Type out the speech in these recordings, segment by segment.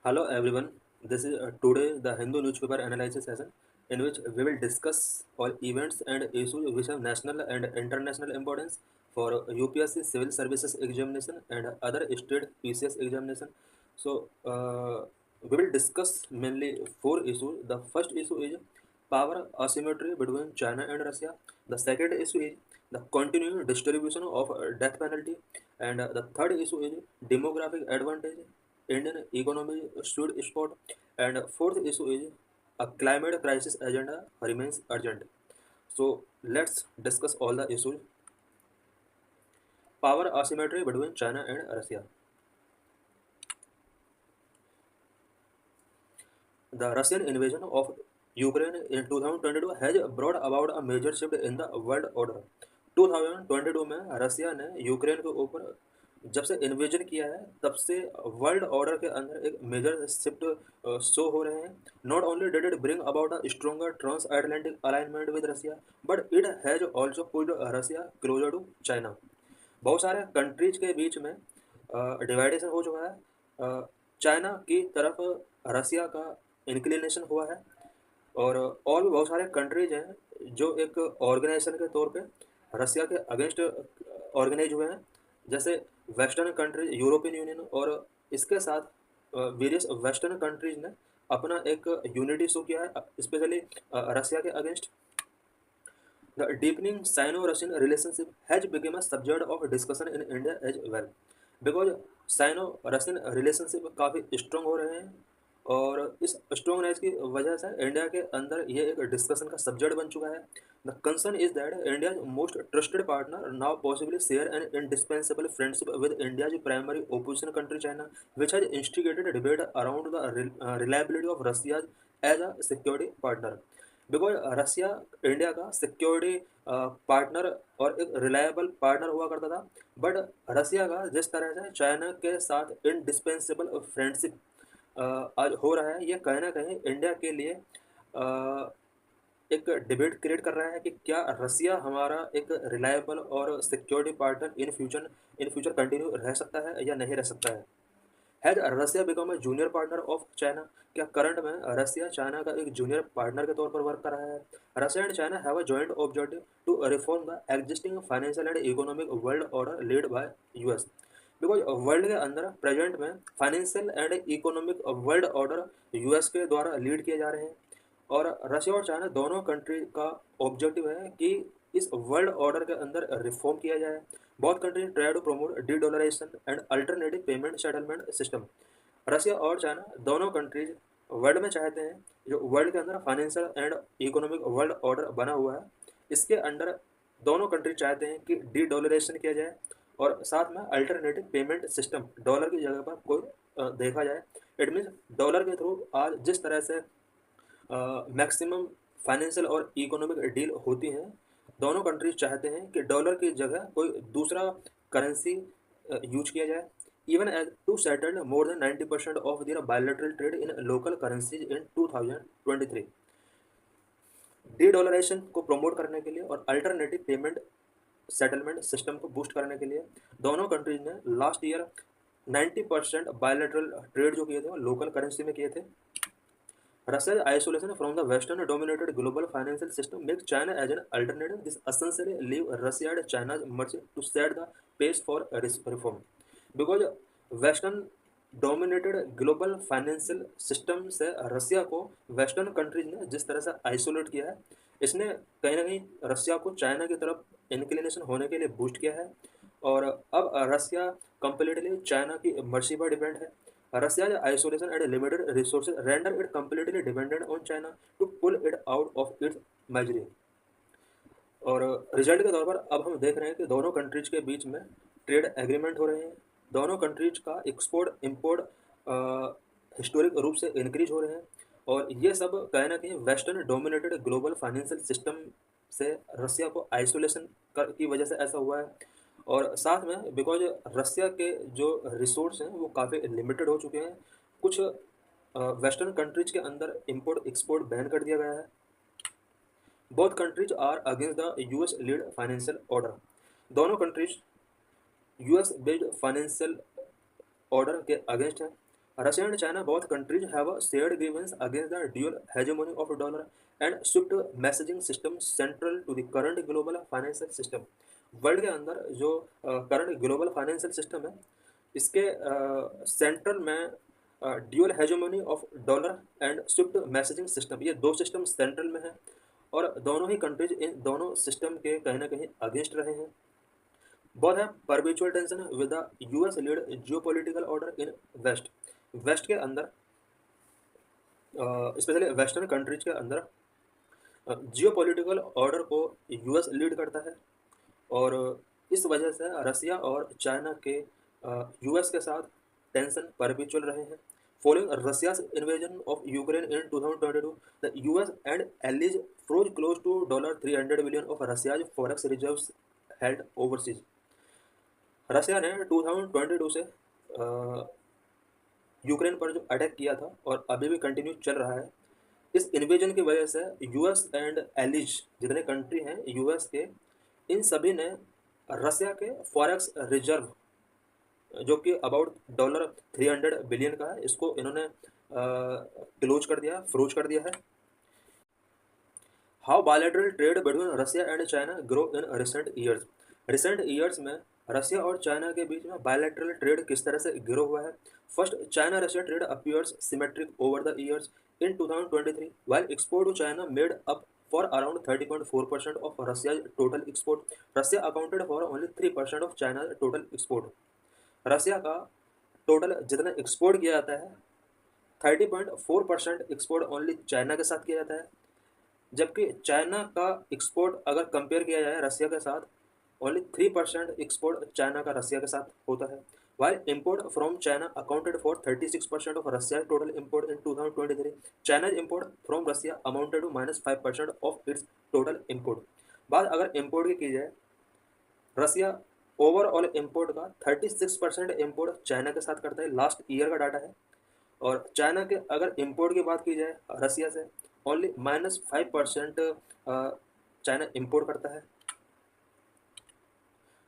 Hello everyone. This is today the Hindu newspaper analysis session in which we will discuss all events and issues which have national and international importance for UPSC civil services examination and other state PCS examination. We will discuss mainly four issues. The first issue is power asymmetry between China and Russia. The second issue is the continuing distribution of death penalty, and the third issue is demographic advantage Indian economy should support, and fourth issue is a climate crisis agenda remains urgent. So let's discuss all the issues. Power asymmetry between China and Russia. The Russian invasion of Ukraine in 2022 has brought about a major shift in the world order. 2022 में रसिया ने Ukraine के ऊपर जब से invasion किया है तब से वर्ल्ड ऑर्डर के अंदर एक मेजर शिफ्ट शो हो रहे हैं. Not only did it bring about a stronger transatlantic alignment with Russia but it has also pulled Russia closer to China. बहुत सारे कंट्रीज के बीच में डिवाइडेशन हो चुका है. चाइना की तरफ रसिया का इंक्लिनेशन हुआ है और भी बहुत सारे कंट्रीज हैं जो एक ऑर्गेनाइजेशन के तौर पे रसिया के अगेंस्ट ऑर्गेनाइज हुए हैं, जैसे वेस्टर्न कंट्रीज यूरोपियन यूनियन और इसके साथ वेरियस वेस्टर्न कंट्रीज ने अपना एक यूनिटी शो किया है स्पेशली रसिया के against. The deepening Sino-Russian relationship has become a subject of discussion in India as well. Because Sino-Russian relationship काफ़ी स्ट्रॉन्ग हो रहे हैं और इस स्ट्रॉन्गनेस की वजह से इंडिया के अंदर ये एक डिस्कशन का सब्जेक्ट बन चुका है. The concern is that India most trusted partner now possibly share an indispensable friendship with India primary opposition country China which has instigated debate around the reliability of Russia as a security partner. Because Russia India का security partner और एक reliable partner हुआ करता था, but रसिया का जिस तरह से चाइना के साथ इनडिस्पेंसिबल फ्रेंडशिप आज हो रहा है, ये कहीं ना कहीं इंडिया के लिए एक डिबेट क्रिएट कर रहा है कि क्या रसिया हमारा एक रिलायबल और security partner in future continue रह सकता है या नहीं रह सकता है. Has Russia become a junior partner of China. क्या करंट में रसिया चाइना का एक जूनियर पार्टनर के तौर पर वर्क कर रहा है. Russia and China have a joint objective to reform the existing financial and economic world order lead by US. Because world के अंदर प्रेजेंट में financial and economic world order US के द्वारा लीड किए जा रहे हैं और रशिया और चाइना दोनों कंट्री का ऑब्जेक्टिव है कि इस वर्ल्ड ऑर्डर के अंदर रिफॉर्म किया जाए. Both country try to promote de dollarisation and alternative payment settlement system. Russia और चाइना दोनों कंट्रीज वर्ल्ड में चाहते हैं जो वर्ल्ड के अंदर financial and economic world order बना हुआ है, इसके अंडर दोनों कंट्री चाहते हैं कि डी डॉलराइजेशन किया जाए और साथ में अल्टरनेटिव पेमेंट सिस्टम डॉलर की जगह पर कोई देखा जाए. इट मीन्स डॉलर के थ्रू आज जिस तरह से मैक्सिमम फाइनेंशियल और इकोनॉमिक डील होती हैं, दोनों कंट्रीज चाहते हैं कि डॉलर की जगह कोई दूसरा करेंसी यूज किया जाए, even as to settle more than 90% of their bilateral trade in local currencies in 2023. De dollarisation को प्रमोट करने के लिए और अल्टरनेटिव पेमेंट सेटलमेंट सिस्टम को बूस्ट करने के लिए दोनों कंट्रीज ने लास्ट ईयर 90% बायलैटरल ट्रेड जो किए थे वो लोकल करेंसी में किए थे. Russia's isolation from the Western-dominated global financial system makes China as an alternative. This essentially leaves Russia and China's mercy to set the pace for reform. Because western dominated global financial system से रसिया को western countries ने जिस तरह से isolate किया है, इसने कहीं ना कहीं रसिया को चाइना की तरफ इंक्लिनेशन होने के लिए बूस्ट किया है और अब रसिया कंप्लीटली चाइना की मर्सी पर डिपेंड है. Russia's isolation and limited resources render it completely dependent on China to pull it out of its misery. और रिजल्ट के तौर पर अब हम देख रहे हैं कि दोनों कंट्रीज के बीच में ट्रेड एग्रीमेंट हो रहे हैं. दोनों कंट्रीज का एक्सपोर्ट इंपोर्ट हिस्टोरिक रूप से इंक्रीज हो रहे हैं और ये सब कहीं ना कहीं western dominated global financial system से रसिया को आइसोलेशन की वजह से ऐसा हुआ है. और साथ में बिकॉज रसिया के जो रिसोर्स हैं वो काफ़ी लिमिटेड हो चुके हैं, कुछ वेस्टर्न कंट्रीज के अंदर इंपोर्ट एक्सपोर्ट बैन कर दिया गया है. Both countries are against the US lead financial order. दोनों countries US based financial order के अगेंस्ट है Russia and China, both countries have a shared grievance against the dual hegemony of dollar and swift messaging system central to the current global financial system. World के अंदर जो current global financial system है, इसके central में dual hegemony of dollar and SWIFT messaging system, ये दो system central में है और दोनों ही कंट्रीज इन दोनों सिस्टम के कहीं ना कहीं अगेंस्ट रहे हैं। Both have perpetual tension with the US lead geopolitical order in west. West के अंदर स्पेशली वेस्टर्न कंट्रीज के अंदर जियोपॉलिटिकल ऑर्डर को यूएस लीड करता है और इस वजह से रसिया और चाइना के यूएस के साथ टेंशन परपेचुअल रहे हैं। Following Russia's invasion of Ukraine in 2022, the US and allies froze close to $300 billion of Russia's forex reserves held overseas। रसिया ने 2022 से यूक्रेन पर जो अटैक किया था और अभी भी कंटिन्यू चल रहा है, इस इन्वेजन की वजह से यूएस एंड एलिज जितने कंट्री हैं यूएस के, इन सभी ने रसिया के फॉरेक्स रिजर्व जो कि अबाउट $300 बिलियन का है, इसको इन्होंने क्लोज कर दिया, फ्रोज कर दिया है। How bilateral trade between Russia and China grow in recent years. Recent years में रसिया और चाइना के बीच में बायलैटरल ट्रेड किस तरह से ग्रो हुआ है। First, China Russia trade appears symmetric over the years. In 2023, while export to China made up for around 30.4% of Russia's total export, Russia accounted for only 3% of China's total export। रसिया का total जितना export किया जाता है 30.4% export only China के साथ किया जाता है, जबकि चाइना का एक्सपोर्ट अगर कंपेयर किया जाए रसिया के साथ, ओनली 3% एक्सपोर्ट चाइना का रसिया के साथ होता है। While import from China accounted for 36% of Russia's total import in 2023, China's import from Russia amounted to -5% of its total import। बात अगर इम्पोर्ट की जाए, रसिया ओवरऑल इम्पोर्ट का 36% इम्पोर्ट चाइना के साथ करता है, लास्ट ईयर का डाटा है। और चाइना के अगर इम्पोर्ट की बात की जाए रसिया से, ओनली -5% चाइना इम्पोर्ट करता है।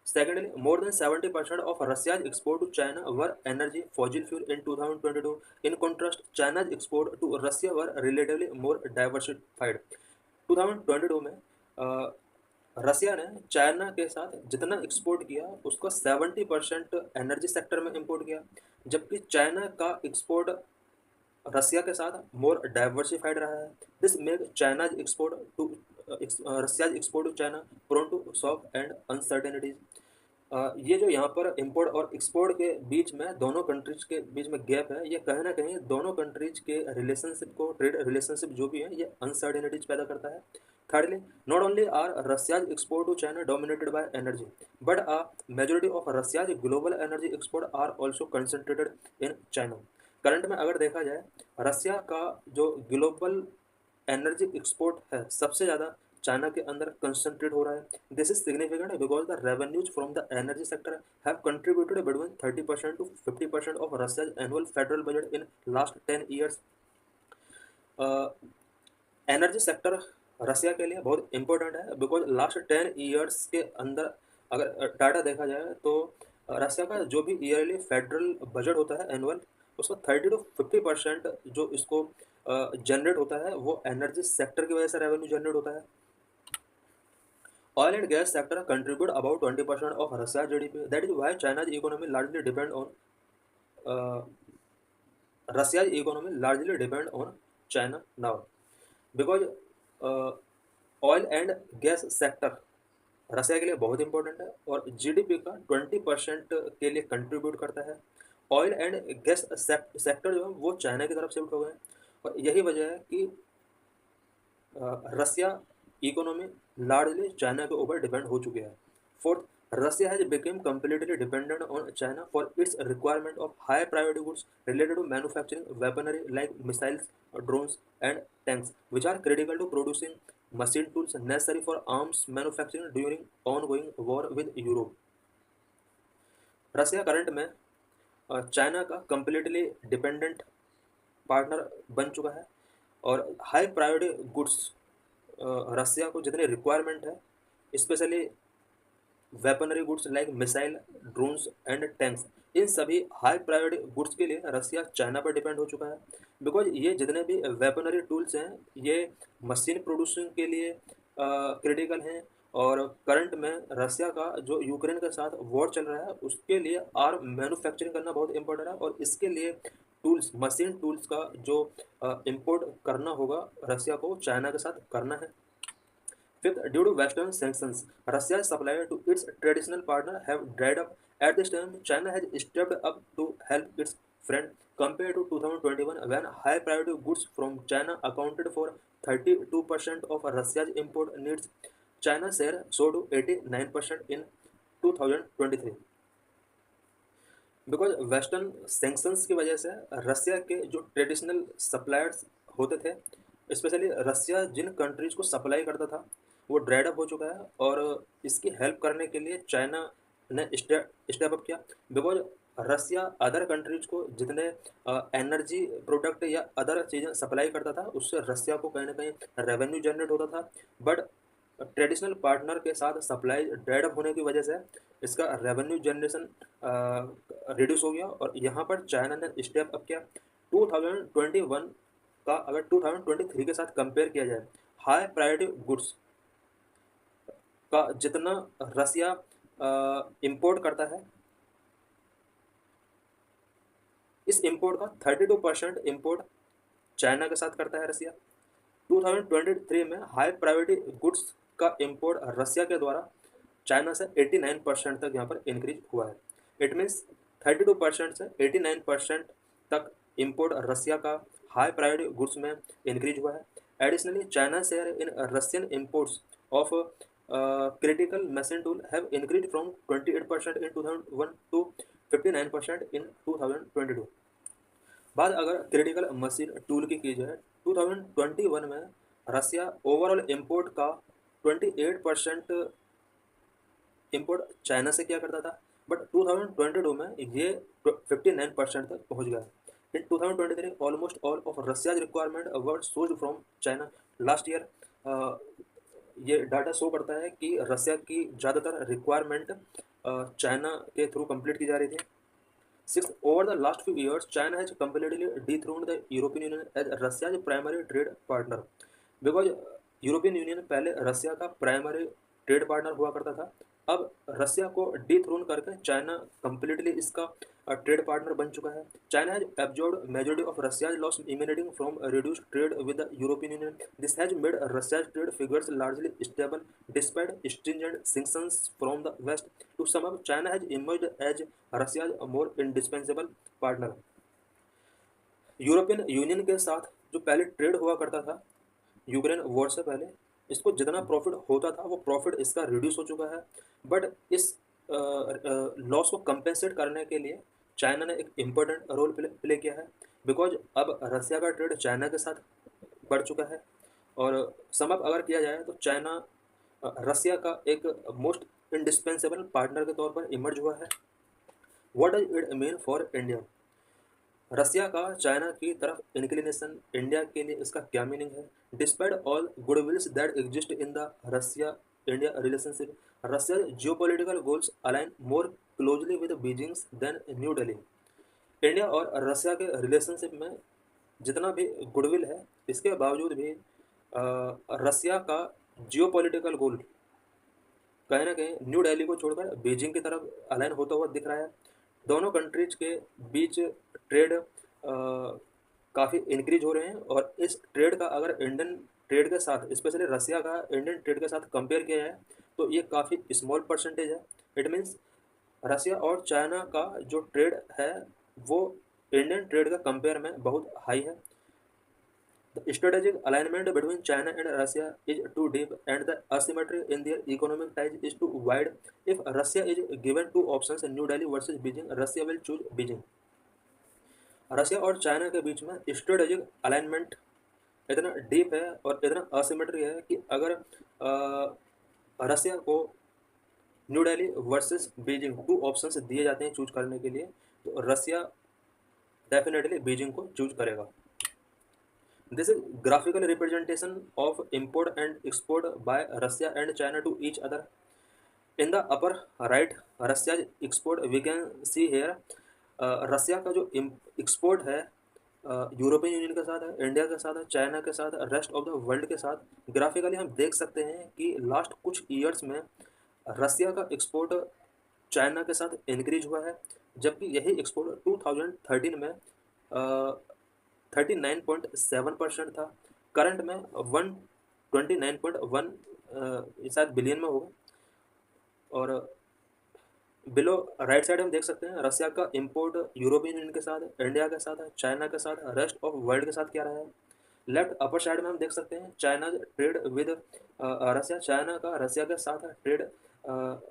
Secondly, more than 70% of Russia's export to China were energy fossil fuel in 2022। In contrast, China's export to Russia were relatively more diversified। 2022 में रसिया ने चाइना के साथ जितना एक्सपोर्ट किया उसका 70% एनर्जी सेक्टर में इंपोर्ट किया, जबकि चाइना का एक्सपोर्ट रसिया के साथ मोर डाइवर्सिफाइड रहा है। This make China's export to Russia's export to China prone to shock and uncertainties. ये जो यहाँ पर इंपोर्ट और एक्सपोर्ट के बीच में दोनों कंट्रीज के बीच में गैप है, ये कहीं ना कहीं दोनों कंट्रीज के रिलेशनशिप को, ट्रेड रिलेशनशिप जो भी है, ये अनसर्टेनिटीज पैदा करता है। Thirdly, not only are Russia's export to China dominated by energy, but a majority of Russia's global energy export are also concentrated in China। Current में अगर देखा जाए, रसिया का जो ग्लोबल एनर्जी एक्सपोर्ट है सबसे ज़्यादा चाइना के अंदर कंसंट्रेट हो रहा है। This is significant because the revenues from the energy sector have contributed between 30% to 50% of Russia's annual federal budget in last 10 years. Energy sector Russia के लिए बहुत इंपॉर्टेंट है बिकॉज लास्ट 10 ईयर्स के अंदर अगर डाटा देखा जाए तो रसिया का जो भी ईयरली फेडरल बजट होता है एनुअल, उसका 30 to 50% जो इसको जनरेट होता है वो एनर्जी सेक्टर की वजह से रेवेन्यू जनरेट होता है। Oil and gas sector contribute about 20% of Russia's GDP. That is why China's economy largely depend on Russia's economy largely depend on China now, because oil and gas sector Russia के लिए बहुत important है और GDP का 20% के लिए contribute करता है। ऑयल एंड गैस सेक्टर जो है वो चाइना की तरफ शिफ्ट हो गए हैं और यही वजह है कि रसिया इकोनॉमी लार्जली चाइना के ऊपर डिपेंड हो चुके हैं। Fourth, Russia has became completely dependent on China for its requirement of high priority goods related to manufacturing weaponry like missiles, drones and tanks, which are critical to producing machine tools necessary for arms manufacturing during ongoing war with Europe। Russia current में China का completely dependent partner बन चुका है और high priority goods रसिया को जितनी requirement है, specially weaponry goods like missile, drones and tanks, इन सभी हाई प्रायोरिटी गुड्स के लिए रसिया चाइना पर डिपेंड हो चुका है, बिकॉज ये जितने भी वेपनरी टूल्स हैं ये मशीन प्रोड्यूसिंग के लिए क्रिटिकल हैं। और करंट में रसिया का जो यूक्रेन के साथ वॉर चल रहा है उसके लिए आर्म मैन्युफैक्चरिंग करना बहुत इंपॉर्टेंट है, और इसके लिए टूल्स मशीन टूल्स का जो इंपोर्ट करना होगा रसिया को चाइना के साथ करना है। Fifth, due to Western sanctions, Russia's supply to its traditional partner have dried up. At this time, China has stepped up to help its friend. Compared to 2021, when high priority goods from China accounted for 32% of Russia's import needs, China's share soared to 89% in 2023. Because western sanctions की वजह से रसिया के जो traditional suppliers होते थे, specially रसिया जिन countries को supply करता था वो ड्राइड अप हो चुका है, और इसकी हेल्प करने के लिए चाइना ने स्टेप अप किया। बिकॉज रसिया अदर कंट्रीज को जितने एनर्जी प्रोडक्ट या अदर चीज़ें सप्लाई करता था उससे रसिया को कहीं ना कहीं रेवेन्यू जनरेट होता था, बट ट्रेडिशनल पार्टनर के साथ सप्लाई ड्राइड अप होने की वजह से इसका रेवेन्यू जनरेशन रिड्यूस हो गया, और यहाँ पर चाइना ने स्टेप अप किया। 2021 का अगर 2023 के साथ कंपेयर किया जाए, हाई प्रायोरिटी गुड्स का जितना रसिया इंपोर्ट करता है, इस इंपोर्ट का 32% इंपोर्ट चाइना के साथ करता है रसिया। 2023 में हाई प्रायोरिटी गुड्स का इंपोर्ट रसिया के द्वारा चाइना से 89% तक यहाँ पर इंक्रीज हुआ है। इट मीन्स 32% से 89% तक इंपोर्ट रसिया का हाई प्रायोरिटी गुड्स में इंक्रीज हुआ है। Additionally China share in Russian imports of critical machine tool have increased from 28% in 2001 to 59% in 2022। बात अगर क्रिटिकल मशीन टूल की जाए, 2021 में रसिया ओवरऑल इंपोर्ट का 28% इंपोर्ट चाइना से किया करता था, बट 2022 में ये 59% तक पहुंच गया। इन 2023 almost all of Russia's requirement were sourced from China. Last year ये डाटा शो करता है कि रसिया की ज़्यादातर रिक्वायरमेंट चाइना के थ्रू कंप्लीट की जा रही थी। Sixth, over the last few years, China has completely dethroned the European Union as Russia's primary trade partner. Because European union पहले रसिया का प्राइमरी ट्रेड पार्टनर हुआ करता था, अब रसिया को डिथ्रोन करके चाइना कंप्लीटली इसका ट्रेड पार्टनर बन चुका है। China has absorbed majority of Russia's loss emanating from reduced trade with the European Union. This has made Russia's trade figures largely stable despite stringent sanctions from the West. To sum up, China has emerged as Russia's more indispensable partner. European Union के साथ जो पहले trade हुआ करता था Ukraine war से पहले, इसको जितना प्रॉफिट होता था वो प्रॉफिट इसका रिड्यूस हो चुका है, बट इस लॉस को कंपेंसेट करने के लिए चाइना ने एक इम्पोर्टेंट रोल प्ले किया है। बिकॉज अब रसिया का ट्रेड चाइना के साथ बढ़ चुका है, और समअप अगर किया जाए तो चाइना रसिया का एक मोस्ट इंडिस्पेंसेबल पार्टनर के तौर पर इमर्ज हुआ है। What does it mean for India? Russia का चाइना की तरफ इंक्लिनेशन इंडिया के लिए इसका क्या मीनिंग है? Despite all goodwills that exist in the Russia India relationship, Russia geopolitical goals align more closely with Beijing's than New Delhi. India और Russia के रिलेशनशिप में जितना भी गुडविल है, इसके बावजूद भी रसिया का जियोपॉलिटिकल गोल कहीं ना कहीं न्यू दिल्ली को छोड़कर बीजिंग की तरफ अलाइन होता हुआ दिख रहा है। दोनों कंट्रीज के बीच ट्रेड काफ़ी इंक्रीज हो रहे हैं, और इस ट्रेड का अगर इंडियन ट्रेड के साथ, स्पेशली रसिया का इंडियन ट्रेड के साथ कंपेयर किया जाए तो ये काफ़ी स्मॉल परसेंटेज है। इट मीन्स रसिया और चाइना का जो ट्रेड है वो इंडियन ट्रेड का कंपेयर में बहुत हाई है। The strategic alignment between China and Russia is too deep, and the asymmetry in their economic ties is too wide. If Russia is given two options, New Delhi versus Beijing, Russia will choose Beijing. रसिया और China के बीच में strategic alignment इतना deep है और इतना asymmetry है कि अगर रसिया को new Delhi versus Beijing two options दिए जाते हैं चूज करने के लिए, तो रसिया डेफिनेटली बीजिंग को चूज करेगा। This is graphical representation of import and export by Russia and China to each other. In the upper right, Russia's export we can see here रसिया का जो एक्सपोर्ट है यूरोपियन यूनियन के साथ है, India के साथ है, चाइना के साथ, रेस्ट ऑफ द वर्ल्ड के साथ। ग्राफिकली हम देख सकते हैं कि लास्ट कुछ ईयर्स में रसिया का एक्सपोर्ट चाइना के साथ इंक्रीज हुआ है, जबकि यही एक्सपोर्ट 2013 में 39.7% था। करंट में 129.1 शायद बिलियन में होगा। और बिलो राइट साइड हम देख सकते हैं रसिया का इंपोर्ट यूरोपियन यूनियन के साथ, इंडिया के साथ, चाइना के साथ, रेस्ट ऑफ वर्ल्ड के साथ क्या रहा है। लेफ्ट अपर साइड में हम देख सकते हैं China trade with Russia, China का रसिया के साथ ट्रेड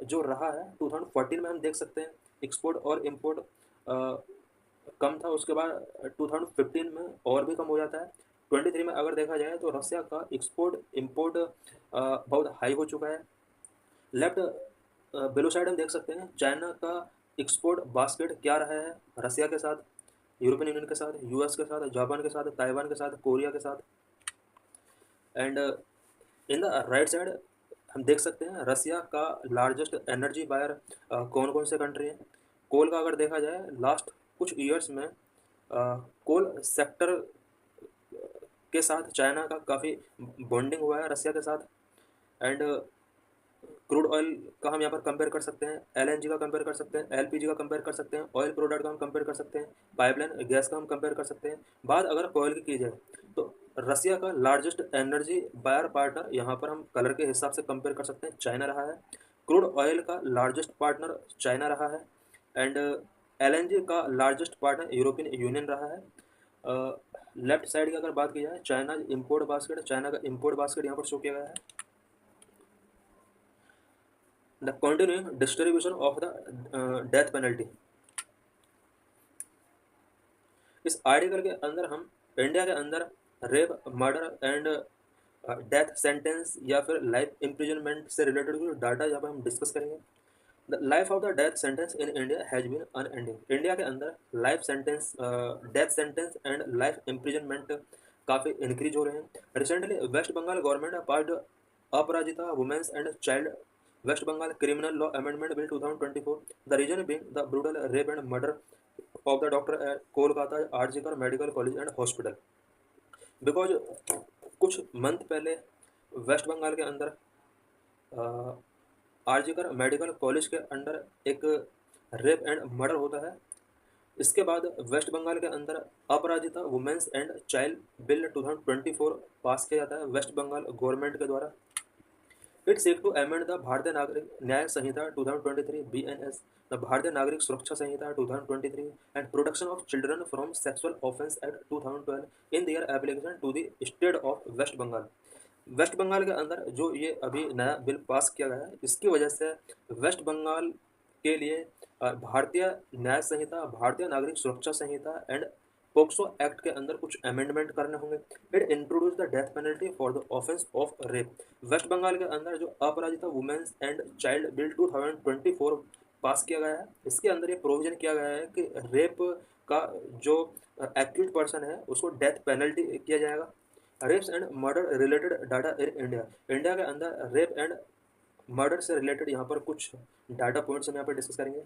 जो रहा है 2014 में हम देख सकते हैं एक्सपोर्ट और इंपोर्ट कम था। उसके बाद 2015 में और भी कम हो जाता है। 23 में अगर देखा जाए तो रसिया का एक्सपोर्ट इंपोर्ट बहुत हाई हो चुका है। लेफ्ट बिलो साइड हम देख सकते हैं चाइना का एक्सपोर्ट बास्केट क्या रहा है रसिया के साथ, यूरोपियन यूनियन के साथ, यूएस के साथ, जापान के साथ, ताइवान के साथ, कोरिया के साथ। And in the right side हम देख सकते हैं रसिया का लार्जेस्ट एनर्जी बायर कौन कौन से कंट्री हैं। कोल का अगर देखा जाए लास्ट कुछ ईयर्स में कोल सेक्टर के साथ चाइना का काफ़ी बॉन्डिंग हुआ है रसिया के साथ। एंड क्रूड ऑयल का हम यहाँ पर कंपेयर कर सकते हैं, एलएनजी का कंपेयर कर सकते हैं, एलपीजी का कंपेयर कर सकते हैं, ऑयल प्रोडक्ट का हम कंपेयर कर सकते हैं, पाइपलाइन गैस का हम कंपेयर कर सकते हैं। बात अगर ऑयल की जाए तो रसिया का लार्जेस्ट एनर्जी बायर पार्टनर यहाँ पर हम कलर के हिसाब से कंपेयर कर सकते हैं चाइना रहा है। क्रूड ऑयल का लार्जेस्ट पार्टनर चाइना रहा है। एंड एलएनजी का लार्जेस्ट पार्टनर यूरोपियन यूनियन रहा है। लेफ्ट साइड की अगर बात की जाए चाइना इम्पोर्ट बास्केट, चाइना का इम्पोर्ट बास्केट यहाँ पर शो किया गया है। The continuing distribution of the death penalty. इस आर्टिकल के अंदर हम इंडिया के अंदर rape, murder and death sentence या फिर लाइफ इम्प्रिजनमेंट से रिलेटेड कुछ डाटा यहाँ पर हम डिस्कस करेंगे। The life of the death sentence in India has been unending. India के अंदर life sentence, death sentence and life imprisonment काफ़ी इंक्रीज हो रहे हैं। Recently West Bengal government passed Aparajita women's and child West Bengal criminal law amendment bill 2024, the reason being the brutal rape and murder of the doctor at Kolkata RG Kar medical college and hospital. Because कुछ month पहले वेस्ट बंगाल के अंदर RG Kar medical college के under एक rape and murder होता है। इसके बाद वेस्ट बंगाल के अंदर Aparajita women's and child bill 2024 pass किया जाता है वेस्ट बंगाल गवर्नमेंट के द्वारा। It seek to amend the Bharatiya Nagarik न्याय संहिता 2023 BNS, the Bharatiya Nagarik Suraksha Sanhita 2023 and protection of children from sexual offence act 2012 in their application to the state of West Bengal. West Bengal के अंदर जो ये अभी नया बिल पास किया गया है, इसकी वजह से वेस्ट बंगाल के लिए भारतीय न्याय संहिता, भारतीय नागरिक सुरक्षा संहिता एंड पोक्सो एक्ट के अंदर कुछ अमेंडमेंट करने होंगे। It introduce the death penalty for the offence of rape. West Bengal के अंदर जो Aparajita women's and child bill 2024 pass किया गया है, इसके अंदर ये प्रोविजन किया गया है कि रेप का जो एक्यूट पर्सन है उसको डेथ पेनल्टी किया जाएगा। Rapes and murder related data in India. India के अंदर रेप एंड मर्डर से रिलेटेड यहाँ पर कुछ डाटा पॉइंट्स हम यहाँ पर डिस्कस करेंगे।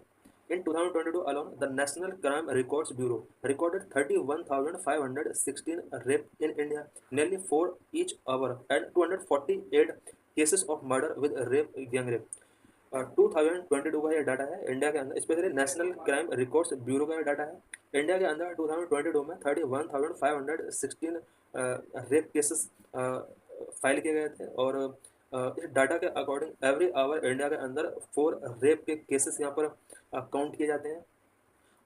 In 2022 alone, the National Crime Records Bureau recorded 31,516 rape in India, nearly 4 each hour, and 248 cases of murder with rape, gang rape. 2022 का ये डाटा है इंडिया के अंदर, specially national crime records bureau का ये डाटा है। India के अंदर 2022 में 31,516 रेप केसेस फाइल किए गए थे। और इस डाटा के अकॉर्डिंग एवरी आवर इंडिया के अंदर 4 रेप के केसेस यहाँ पर काउंट किए जाते हैं।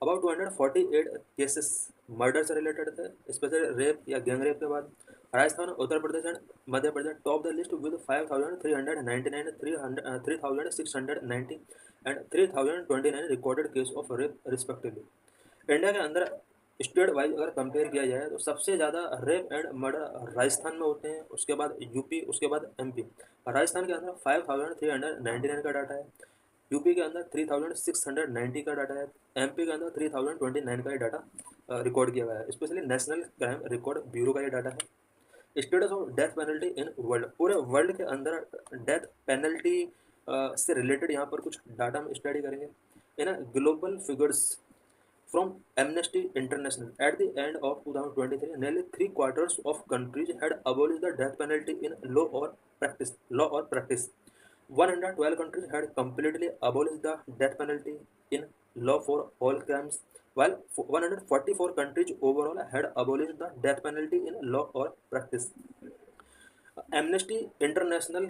अबाउट 248 केसेस मर्डर से रिलेटेड थे, स्पेशली रेप या गैंग रेप के बाद। Rajasthan, Uttar Pradesh and Madhya Pradesh top the list with 5,399, 3,690 and 3,029 recorded case of rape respectively. India के अंदर स्टेट वाइज अगर कंपेयर किया जाए तो सबसे ज़्यादा रेप एंड मर्डर राजस्थान में होते हैं, उसके बाद यूपी, उसके बाद एमपी। राजस्थान के अंदर 5,399 का डाटा है, यूपी के अंदर 3,690 का डाटा है, एमपी के अंदर 3,029 का ये डाटा रिकॉर्ड किया गया है। Specially national crime record bureau का ये डाटा है। Status of death penalty in world, पूरे वर्ल्ड के अंदर डेथ पेनल्टी से रिलेटेड यहाँ पर कुछ डाटा हम स्टडी करेंगे। In global figures From Amnesty International, at the end of 2023, nearly three-quarters of countries had abolished the death penalty in law or practice. 112 countries had completely abolished the death penalty in law for all crimes, while 144 countries overall had abolished the death penalty in law or practice. Amnesty international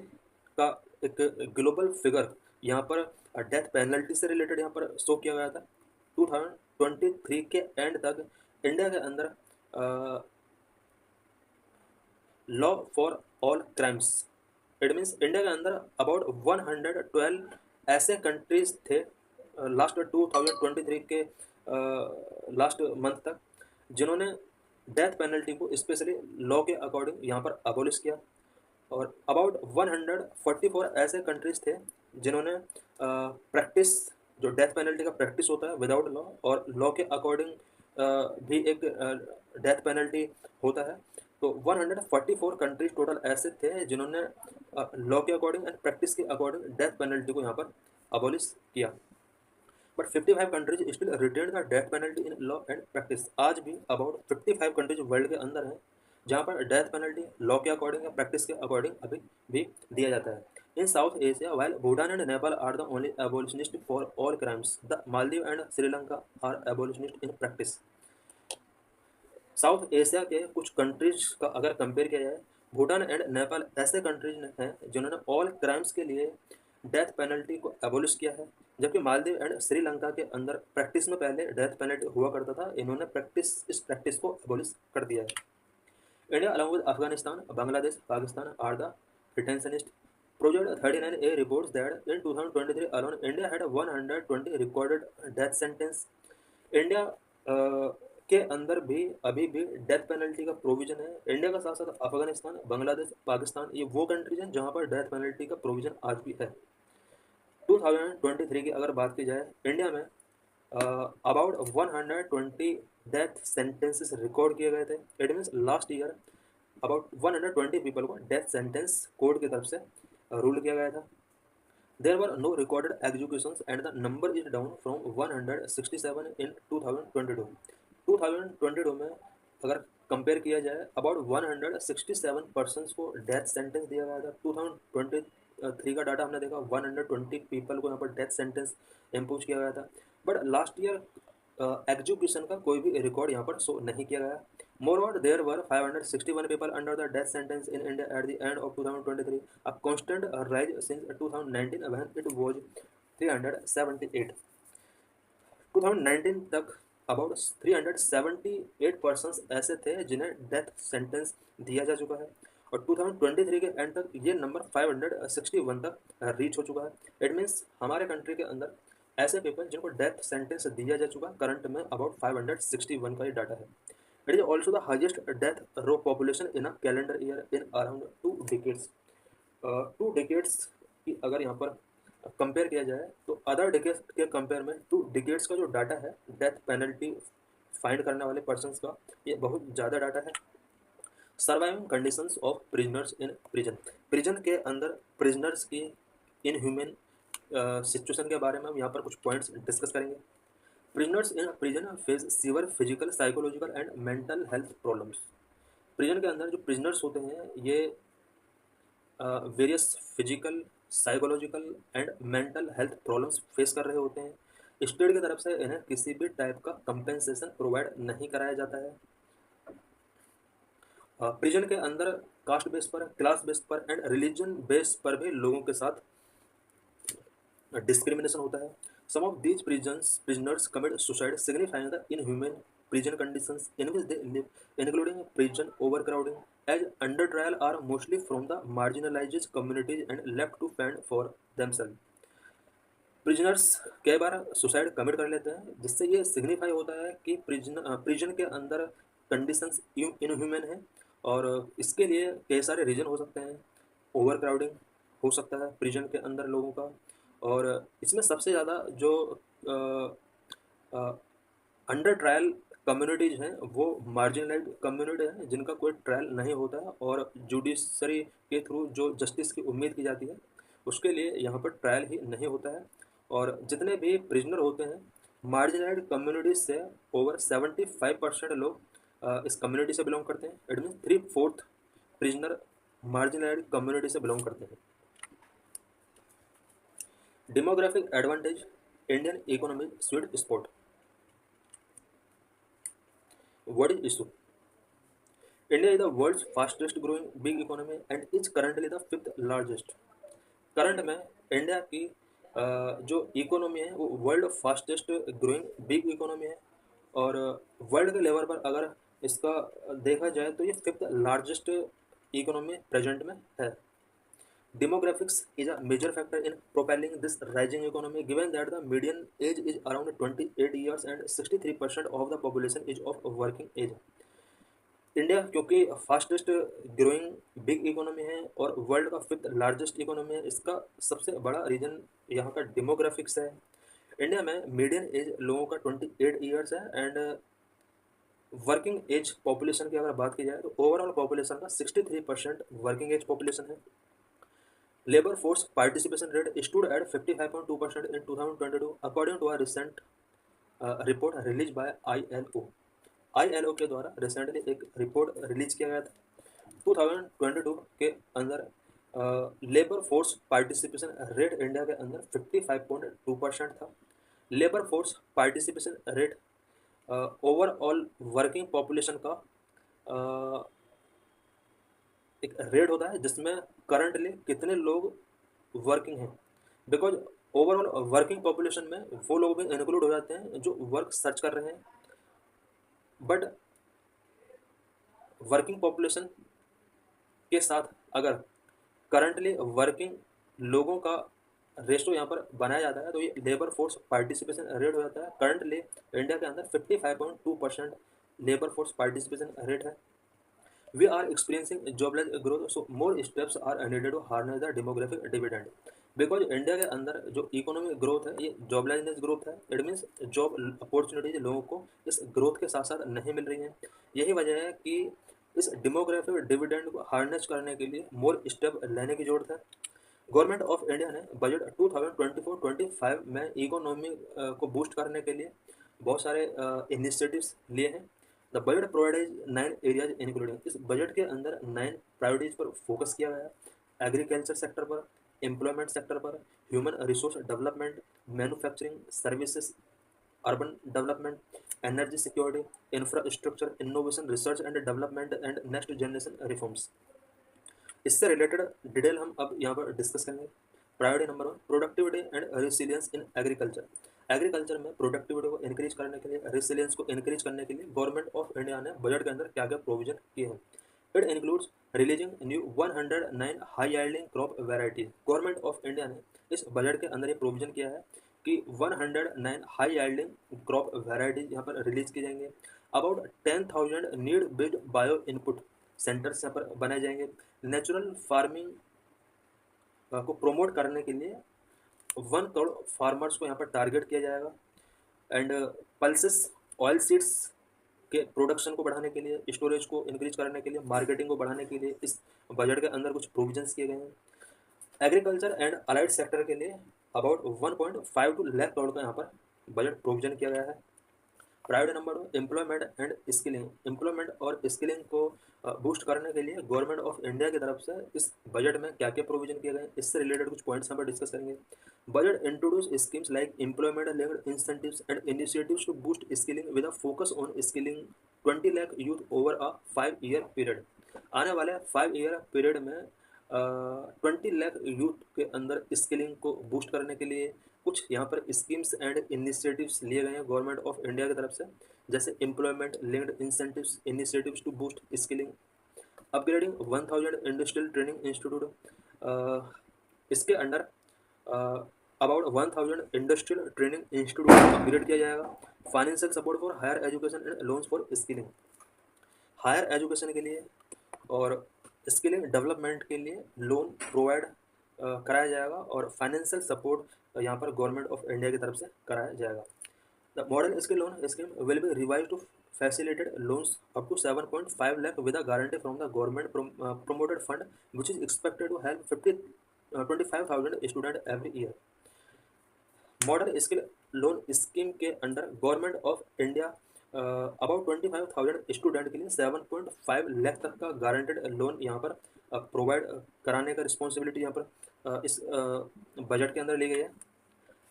का एक global figure यहाँ पर death penalty से related यहाँ पर show किया गया था। 2023 के एंड तक इंडिया के अंदर law for all crimes, it means India के अंदर अबाउट 112 ऐसे कंट्रीज थे लास्ट 2023 के लास्ट मंथ तक जिन्होंने डेथ पेनल्टी को स्पेशली लॉ के अकॉर्डिंग यहाँ पर अबोलिश किया, और अबाउट 144 ऐसे कंट्रीज थे जिन्होंने प्रैक्टिस, जो डेथ पेनल्टी का प्रैक्टिस होता है विदाउट लॉ और लॉ के अकॉर्डिंग भी एक डेथ पेनल्टी होता है, तो 144 कंट्रीज टोटल ऐसे थे जिन्होंने लॉ के अकॉर्डिंग एंड प्रैक्टिस के अकॉर्डिंग डेथ पेनल्टी को यहाँ पर अबोलिश किया। But 55 countries still retain the death penalty in law and practice. आज भी अबाउट 55 कंट्रीज वर्ल्ड के अंदर हैं जहाँ पर डेथ पेनल्टी लॉ के अकॉर्डिंग या प्रैक्टिस के अकॉर्डिंग अभी भी दिया जाता है। In South Asia, while Bhutan and Nepal are the only abolitionists for all crimes, the Maldives and Sri Lanka are abolitionists in practice. South Asia के कुछ कंट्रीज का अगर कंपेयर किया जाए, भूटान एंड नेपाल ऐसे कंट्रीज हैं जिन्होंने ऑल क्राइम्स के लिए डेथ पेनल्टी को एबोलिश किया है, जबकि मालदीव एंड श्रीलंका के अंदर प्रैक्टिस में पहले डेथ पेनल्टी हुआ करता था, इन्होंने इस प्रैक्टिस को एबोलिश कर दिया है। India, along with Afghanistan, Bangladesh, Pakistan, are the retentionists. Project 39A reports that in 2023 alone, India had 120 recorded death sentence. India के अंदर भी अभी भी डेथ पेनल्टी का प्रोविजन है। इंडिया का साथ साथ अफगानिस्तान, बांग्लादेश, पाकिस्तान, ये वो कंट्रीज हैं जहाँ पर डेथ पेनल्टी का प्रोविजन आज भी है। 2023 की अगर बात की जाए, इंडिया में अबाउट 120 डेथ सेंटेंसेस रिकॉर्ड किए गए थे। It means last year about 120 people को डेथ सेंटेंस कोर्ट की तरफ से रूल किया गया था। There were no recorded executions and the number is down from 167 in 2022। 2022 में अगर कंपेयर किया जाए, अबाउट 167 पर्सनस को डेथ सेंटेंस दिया गया था। 2023 का डाटा हमने देखा, 120 पीपल को यहाँ पर डेथ सेंटेंस इम्पोज किया गया था। बट लास्ट ईयर एग्जीक्यूशन का कोई भी रिकॉर्ड यहाँ पर शो नहीं किया गया। Moreover, there were 561 people under the death sentence in India at the end of 2023, a constant rise since 2019 when it was 378. 2019 तक अबाउट 378 पर्सन्स ऐसे थे जिन्हें डेथ सेंटेंस दिया जा चुका है, और 2023 के एंड तक ये नंबर 561 तक रीच हो चुका है। इट मीन्स हमारे कंट्री के अंदर ऐसे पीपल जिनको डेथ सेंटेंस दिया जा चुका करंट में अबाउट 561 का ही डाटा है। It is also the highest death row population in a calendar year in around 2 decades. 2 decades की अगर यहाँ पर कंपेयर किया जाए तो अदर डिकेड्स के कंपेयर में 2 डिकेड्स का जो डाटा है डेथ पेनल्टी फाइंड करने वाले पर्सन्स का, ये बहुत ज़्यादा डाटा है। Surviving conditions of prisoners in prison, prison के अंदर प्रिजनर्स की इनह्यूमन सिचुएशन के बारे में हम यहाँ पर कुछ पॉइंट्स डिस्कस करेंगे। Prisoners in prison face sewer physical, psychological and mental health problems. Prison के अंदर जो प्रिजनर्स होते हैं ये various physical, psychological and mental health problems face कर रहे होते हैं। स्टेट की तरफ से इन्हें किसी भी टाइप का कंपेंसेशन प्रोवाइड नहीं कराया जाता है। प्रिजन के अंदर कास्ट बेस पर, क्लास बेस पर एंड रिलीजन बेस पर भी लोगों के साथ डिस्क्रिमिनेशन होता है। Some of these prisoners commit suicide, signifying the inhuman prison conditions in which they live, including prison overcrowding, as under trial are mostly from the marginalized communities and left to fend for themselves. Prisoners कई बार suicide commit कर लेते हैं, जिससे ये signify होता है कि prison के अंदर कंडीशंस इनह्यूमन है, और इसके लिए कई सारे रीजन हो सकते हैं। ओवर क्राउडिंग हो सकता है प्रिजन के अंदर लोगों का, और इसमें सबसे ज़्यादा जो अंडर ट्रायल कम्युनिटीज़ हैं वो मार्जिनलाइज्ड कम्युनिटी हैं जिनका कोई ट्रायल नहीं होता है, और जुडिशरी के थ्रू जो जस्टिस की उम्मीद की जाती है उसके लिए यहाँ पर ट्रायल ही नहीं होता है। और जितने भी प्रिजनर होते हैं मार्जिनलाइज्ड कम्युनिटीज से ओवर 75% लोग इस कम्युनिटी से बिलोंग करते हैं। It mean 3/4 prisoner marginalised community से बिलोंग करते हैं। Demographic advantage Indian economy sweet spot. What is issue? India is the world's fastest growing big economy and is currently the fifth largest. Current में India की जो economy है वो world fastest growing big economy है, और world के level पर अगर इसका देखा जाए तो ये फिफ्थ लार्जेस्ट इकोनॉमी प्रेजेंट में है। Demographics is a major factor in propelling this rising economy, given that the median age is around 28 years and 63% of the population is of working age. India क्योंकि fastest growing big economy है और world का fifth largest economy है, इसका सबसे बड़ा reason यहाँ का डेमोग्राफिक्स है। इंडिया में मीडियन एज लोगों का 28 ईयर्स है एंड वर्किंग एज पॉपुलेशन की अगर बात की जाए तो ओवरऑल पॉपुलेशन का 63% वर्किंग एज पॉपुलेशन है। Labor force participation rate stood at 55.2% in 2022 according to a recent report released by ILO। ILO के द्वारा रिसेंटली एक रिपोर्ट रिलीज किया गया था 2022 के अंदर। Labour force participation rate India के अंदर 55.2% था। Labour force participation rate overall working population का एक रेट होता है जिसमें करंटली कितने लोग वर्किंग हैं, बिकॉज ओवरऑल वर्किंग पॉपुलेशन में वो लोग भी इंक्लूड हो जाते हैं जो वर्क सर्च कर रहे हैं, बट वर्किंग पॉपुलेशन के साथ अगर करंटली वर्किंग लोगों का रेशो यहाँ पर बनाया जाता है तो ये लेबर फोर्स पार्टिसिपेशन रेट हो जाता है। करंटली इंडिया के अंदर 55.2% लेबर फोर्स पार्टिसिपेशन रेट है। We are experiencing jobless growth, so more steps are needed to harness the demographic dividend. Because India के अंदर जो इकोनॉमिक ग्रोथ है ये जॉबलेसनेस ग्रोथ है। इट मीन्स जॉब अपॉर्चुनिटीज लोगों को इस ग्रोथ के साथ साथ नहीं मिल रही हैं। यही वजह है कि इस डेमोग्राफिक डिविडेंड को हार्नेस करने के लिए मोर स्टेप लेने की जरूरत है। गवर्नमेंट ऑफ इंडिया ने बजट 2024-25 में इकोनॉमी को बूस्ट करने के लिए बहुत सारे इनिशिएटिव्स लिए हैं। The budget provides 9 areas including. इस बजट के अंदर 9 प्रायोरिटीज पर फोकस किया गया है। एग्रीकल्चर सेक्टर पर, एम्प्लॉयमेंट सेक्टर पर, human resource development, manufacturing services, urban development, energy security, infrastructure, innovation, research and development and next generation reforms. इससे रिलेटेड डिटेल हम अब यहाँ पर डिस्कस करेंगे। Priority number 1, productivity and resilience in agriculture. Agriculture में productivity को increase करने के लिए, रेसिलियंस को इंक्रीज करने के लिए गवर्नमेंट ऑफ इंडिया ने बजट के अंदर क्या क्या प्रोविजन किए हैं। It includes releasing new 109 high yielding crop varieties. Government of India ने इस बजट के अंदर ये प्रोविजन किया है कि 109 हाई यील्डिंग क्रॉप वेराइटीज यहाँ पर रिलीज की जाएंगे। About 10,000 need based bio input centres यहाँ पर बनाए जाएंगे। नेचुरल फार्मिंग को प्रोमोट करने के लिए 1 करोड़ फार्मर्स को यहाँ पर टारगेट किया जाएगा। एंड पल्सेस ऑयल सीड्स के प्रोडक्शन को बढ़ाने के लिए, स्टोरेज को इंक्रीज करने के लिए, मार्केटिंग को बढ़ाने के लिए इस बजट के अंदर कुछ प्रोविजंस किए गए हैं। एग्रीकल्चर एंड अलाइड सेक्टर के लिए अबाउट 1.52 लाख करोड़ का यहाँ पर बजट प्रोविजन किया गया है। Priority number 2, employment and skilling. Employment और स्किलिंग को बूस्ट करने के लिए गवर्नमेंट ऑफ इंडिया की तरफ से इस बजट में क्या क्या प्रोविजन किए गए, इससे रिलेटेड कुछ पॉइंट्स हम डिस्कस करेंगे। Budget introduce schemes like employment linked incentives and initiatives to boost skilling with a focus on skilling 20 lakh youth over a 5 year period. आने वाले 5 ईयर पीरियड में 20 लाख यूथ के अंदर स्किलिंग को बूस्ट करने के लिए कुछ यहाँ पर स्कीम्स एंड इनिशिएटिव्स लिए गए हैं गवर्नमेंट ऑफ इंडिया की तरफ से, जैसे employment linked incentives, initiatives to boost skilling, upgrading 1000 industrial training institute. इसके under about 1000 industrial training institute को अपग्रेड किया जाएगा। Financial support for higher education and loans for skilling. Higher education के लिए और स्किलिंग डेवलपमेंट के लिए लोन प्रोवाइड कराया जाएगा और फाइनेंशियल सपोर्ट यहाँ पर गवर्नमेंट ऑफ इंडिया की तरफ से कराया जाएगा। The model skill loan scheme will be revise to facilitated loans up to 7.5 lakh with a guarantee from the government promoted fund, which is expected to help 25,000 students every year. Model skill loan scheme के under government of India about 25,000 student के लिए 7.5 लाख तक का guaranteed loan यहाँ पर provide कराने का responsibility यहाँ पर इस बजट के अंदर ली गई है।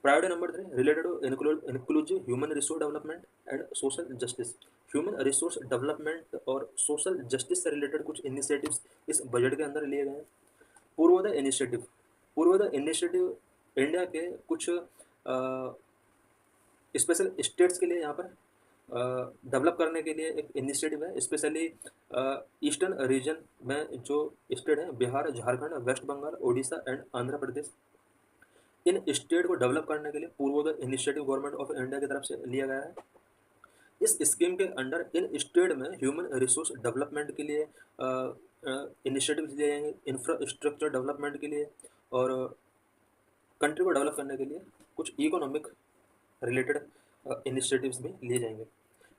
Priority number 3 related to inclusive human resource development and social justice. Human resource development और सोशल जस्टिस से रिलेटेड कुछ इनिशिएटिव्स इस बजट के अंदर लिए गए हैं। Purvodaya initiative. Purvodaya initiative India के कुछ स्पेशल स्टेट्स के लिए यहाँ पर डेवलप करने के लिए एक इनिशिएटिव है। स्पेशली ईस्टर्न रीजन में जो स्टेट है बिहार, झारखंड, वेस्ट बंगाल, उड़ीसा एंड आंध्र प्रदेश, इन स्टेट को डेवलप करने के लिए Purvodaya initiative government of India की तरफ से लिया गया है। इस स्कीम के अंडर इन स्टेट में ह्यूमन रिसोर्स डेवलपमेंट के लिए इनिशिएटिव लिए जाएंगे, इंफ्रास्ट्रक्चर डेवलपमेंट के लिए और कंट्री को डेवलप करने के लिए कुछ इकोनॉमिक रिलेटेड इनिशिएटिव्स भी लिए जाएंगे।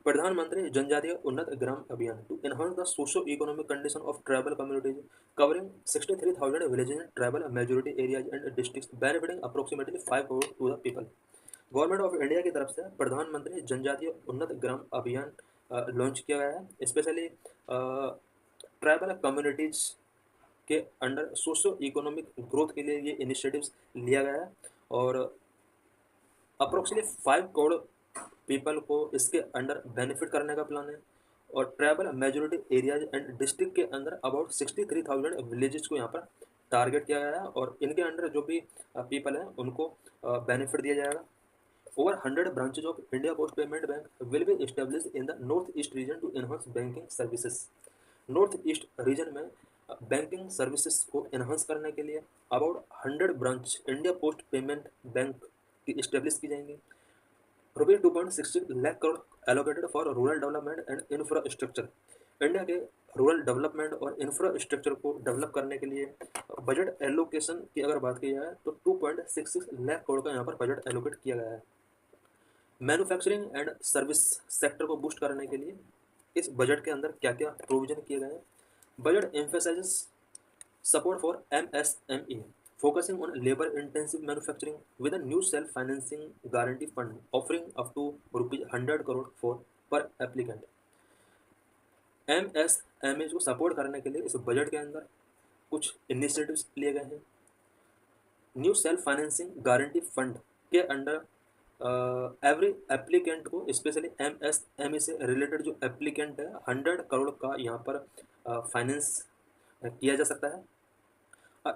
प्रधानमंत्री जनजातीय Unnat Gram Abhiyan to enhance the socio economic condition of tribal communities covering 63,000 villages in tribal majority areas and districts benefiting approximately 5 crore to the people. Government of India की तरफ से प्रधानमंत्री जनजातीय उन्नत ग्राम अभियान लॉन्च किया गया है। स्पेशली ट्राइबल कम्युनिटीज के अंडर सोशो इकोनॉमिक ग्रोथ के लिए ये इनिशिएटिव्स लिया गया है और अप्रोक्सीमेटली 5 करोड़ पीपल को इसके अंडर बेनिफिट करने का प्लान है। और tribal majority areas and district के अंदर अबाउट 63,000 विलेजेस को यहाँ पर टारगेट किया गया है और इनके अंडर जो भी पीपल हैं उनको बेनिफिट दिया जाएगा। Over 100 branches of India Post Payment Bank will be established in the North East region to enhance banking services. North East region में बैंकिंग सर्विसेज को एनहांस करने के लिए about 100 branch India post payment bank की establish की जाएंगी। रुपये 2.60 lakh crore allocated for rural development and infrastructure. India के रूरल डेवलपमेंट और इंफ्रास्ट्रक्चर को डेवलप करने के लिए बजट एलोकेशन की अगर बात की जाए तो 2.66 लाख करोड़ का यहाँ पर बजट एलोकेट किया गया है। मैन्युफैक्चरिंग एंड सर्विस सेक्टर को बूस्ट करने के लिए इस बजट के अंदर क्या क्या प्रोविजन किए गए हैं। Budget emphasises support for MSME focusing on labour intensive manufacturing with a new self financing guarantee fund offering up to ₹100 crore for per applicant. MSME को सपोर्ट करने के लिए इस बजट के अंदर कुछ इनिशिएटिव्स लिए गए हैं। New self financing guarantee fund के अंडर एवरी एप्लीकेंट को स्पेशली MSME से रिलेटेड जो एप्लीकेंट है 100 करोड़ का यहाँ पर फाइनेंस किया जा सकता है।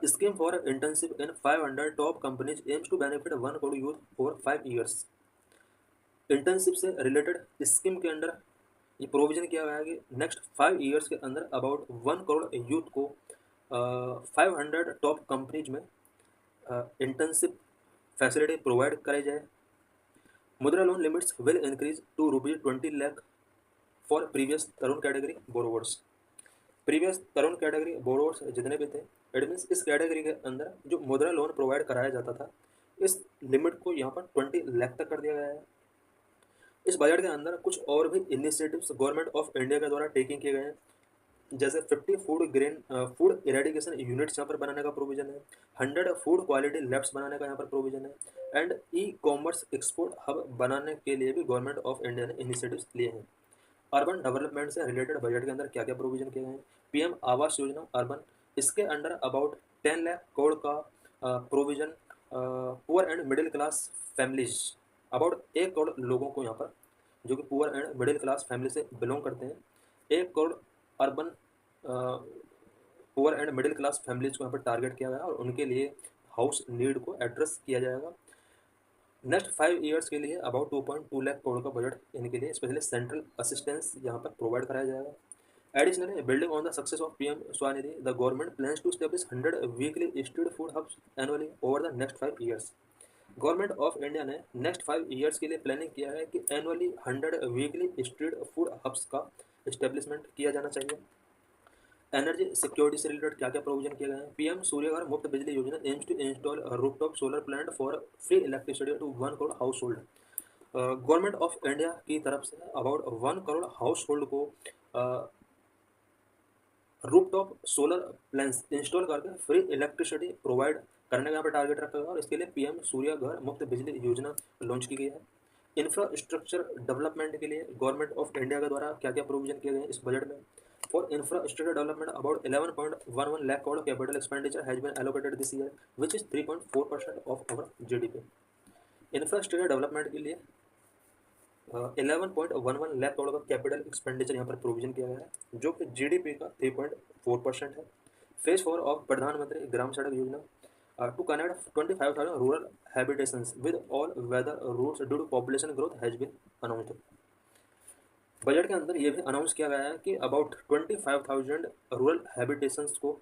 Scheme for internship in 500 top companies aims to benefit 1 crore youth over 5 years. Internship से रिलेटेड स्कीम के अंडर ये प्रोविजन किया गया है कि नेक्स्ट 5 ईयर्स के अंदर अबाउट 1 करोड़ यूथ को 500 टॉप कंपनीज में इंटर्नशिप फैसिलिटी प्रोवाइड कराई जाए। Mudra loan limits will increase to ₹20 lakh for previous Tarun category borrowers. Previous Tarun category borrowers जितने भी थे इट मीन्स इस कैटेगरी के अंदर जो मुद्रा लोन प्रोवाइड कराया जाता था इस लिमिट को यहाँ पर 20 लाख तक कर दिया गया है। इस बजट के अंदर कुछ और भी इनिशिएटिव्स गवर्नमेंट ऑफ इंडिया के द्वारा टेकिंग किए गए हैं, जैसे 50 फूड इरेडिकेशन यूनिट्स यहाँ पर बनाने का प्रोविजन है, 100 फूड क्वालिटी लैब्स बनाने का यहाँ पर प्रोविजन है एंड ई-कॉमर्स एक्सपोर्ट हब बनाने के लिए भी गवर्नमेंट ऑफ इंडिया ने इनिशिएटिव्स लिए हैं। अर्बन डेवलपमेंट से रिलेटेड बजट के अंदर क्या क्या प्रोविजन किए गए हैं। PM आवास योजना अर्बन, इसके अंडर अबाउट 10 लाख करोड़ का provision poor and middle class families, about 1 crore लोगों को यहाँ पर जो कि poor and middle class family से बिलोंग करते हैं, 1 crore urban poor and middle class families को यहाँ पर टारगेट किया गया और उनके लिए हाउस नीड को एड्रेस किया जाएगा। नेक्स्ट 5 ईयर्स के लिए अबाउट 2.2 लाख करोड़ का बजट इनके लिए स्पेशली सेंट्रल असिस्टेंस यहाँ पर प्रोवाइड कराया जाएगा। Additionally building on the success of PM Svanidhi the government plans to establish 100 weekly street food hubs annually over the next 5 years. Government of India ने नेक्स्ट 5 ईयर्स के लिए planning किया है कि annually 100 weekly street food hubs का establishment किया जाना चाहिए। एनर्जी सिक्योरिटी से रिलेटेड क्या क्या प्रोविजन किए गए हैं। PM Surya Ghar Muft Bijli Yojana aims to install rooftop solar plant for free electricity to 1 crore household. Government of India की तरफ से अबाउट 1 करोड़ हाउस होल्ड को रूफटॉप सोलर प्लांट्स इंस्टॉल करके फ्री इलेक्ट्रिसिटी प्रोवाइड करने का यहाँ पर टारगेट रखा गया और इसके लिए पीएम सूर्य घर मुफ्त बिजली योजना लॉन्च की गई है। इंफ्रास्ट्रक्चर डेवलपमेंट के लिए गवर्नमेंट ऑफ इंडिया के द्वारा क्या क्या प्रोविजन किए गए हैं इस बजट में? For infrastructure development about 11.11 lakh crore capital expenditure has been allocated this year, which is 3.4% of our GDP. Infrastructure development के लिए 11.11 लाख करोड़ का कैपिटल एक्सपेंडिचर यहाँ पर प्रोविजन किया गया है जो कि जीडीपी का 3.4% है। फेज 4 ऑफ प्रधानमंत्री Gram Sadak Yojana to connect 25,000 rural habitations with all weather roads due to population growth has been announced. Budget के अंदर ये भी अनाउंस किया गया है कि अबाउट 25,000 रूरल हैबिटेशंस को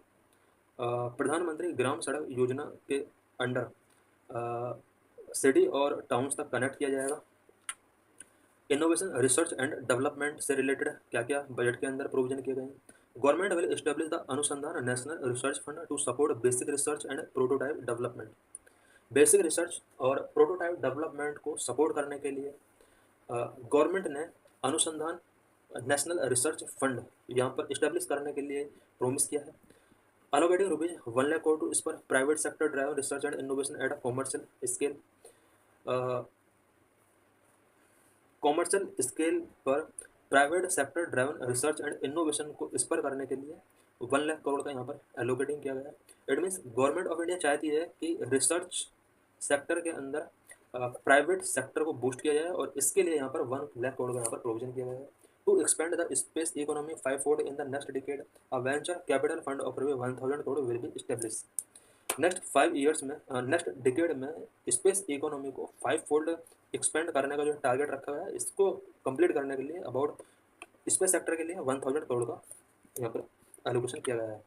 प्रधानमंत्री ग्राम सड़क योजना के अंडर सिटी और टाउन्स तक कनेक्ट किया जाएगा। इनोवेशन रिसर्च एंड डेवलपमेंट से रिलेटेड क्या क्या बजट के अंदर प्रोविजन किए गए हैं? Government will establish the Anusandhan national research fund to support basic research and prototype development. Basic research और प्रोटोटाइप डेवलपमेंट को सपोर्ट करने के लिए गवर्नमेंट ने अनुसंधान नेशनल रिसर्च फंड यहाँ पर इस्टेब्लिश करने के लिए प्रोमिस किया है। Allocating rupees 1 lakh crore to इस पर private sector drive research and innovation at a commercial scale. Commercial scale पर private sector driven research and innovation को स्पर करने के लिए 1 लाख करोड़ का यहाँ पर एलोकेटिंग किया गया है। It means government of India चाहती है कि रिसर्च सेक्टर के अंदर प्राइवेट सेक्टर को बूस्ट किया जाए और इसके लिए यहाँ पर 1 लाख करोड़ का यहाँ पर प्रोविजन किया गया है। To expand the space economy 5-fold in the next decade a venture capital fund of 1,000 crore will be establish. Next 5 years में नेक्स्ट डिकेड में स्पेस इकोनॉमी को 5-fold एक्सपेंड करने का जो टारगेट रखा गया है इसको कंप्लीट करने के लिए अबाउट स्पेस सेक्टर के लिए 1,000 करोड़ का यहाँ पर एलोकेशन किया गया है।